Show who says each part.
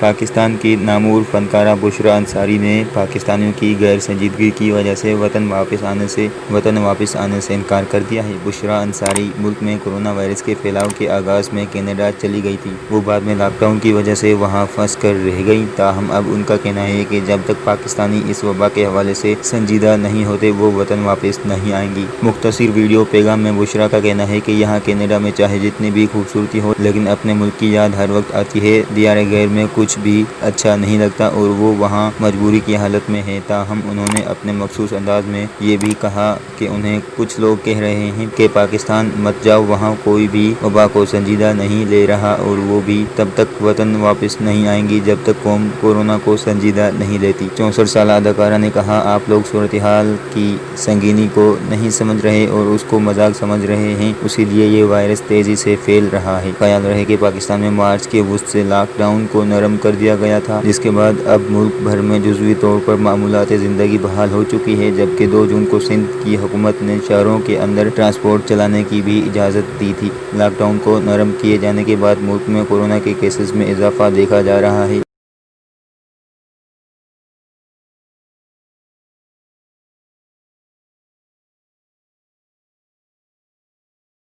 Speaker 1: پاکستان کی نامور فنکارہ بشریٰ انصاری نے پاکستانیوں کی غیر سنجیدگی کی وجہ سے وطن واپس آنے سے انکار کر دیا ہے۔ بشریٰ انصاری ملک میں کورونا وائرس کے پھیلاؤ کے آغاز میں کینیڈا چلی گئی تھیں۔ وہ بعد میں لاک ڈاؤن کی وجہ سے وہاں پھنس کر رہ گئیں، تاہم اب ان کا کہنا ہے کہ جب تک پاکستانی اس وبا کے حوالے سے سنجیدہ نہیں ہوتے وہ وطن واپس نہیں آئیں گی۔ مختصر ویڈیو پیغام میں بشریٰ کا کہنا ہے کہ یہاں کینیڈا میں چاہے جتنی بھی خوبصورتی ہو لیکن اپنے ملک کی یاد ہر وقت آتی ہے۔ دیار غیر میں کچھ بھی اچھا نہیں لگتا اور وہ وہاں مجبوری کی حالت میں ہے۔ تاہم انہوں نے اپنے مخصوص انداز میں یہ بھی کہا کہ انہیں کچھ لوگ کہہ رہے ہیں کہ پاکستان مت جاؤ، وہاں کوئی بھی وبا کو سنجیدہ نہیں لے رہا اور وہ بھی تب تک وطن واپس نہیں آئیں گی جب تک قوم کورونا کو سنجیدہ نہیں لیتی۔ 64 سالہ اداکارہ نے کہا، آپ لوگ صورتحال کی سنگینی کو نہیں سمجھ رہے اور اس کو مذاق سمجھ رہے ہیں، اسی لیے یہ وائرس تیزی سے پھیل رہا ہے۔ خیال رہے کہ پاکستان میں مارچ کے وسط سے لاک ڈاؤن کو نرم کر دیا گیا تھا، جس کے بعد اب ملک بھر میں جزوی طور پر معمولات زندگی بحال ہو چکی ہے، جبکہ 2 جون کو سندھ کی حکومت نے شہروں کے اندر ٹرانسپورٹ چلانے کی بھی اجازت دی تھی۔ لاک ڈاؤن کو نرم کیے جانے کے بعد ملک میں کورونا کے کیسز میں اضافہ دیکھا جا رہا ہے۔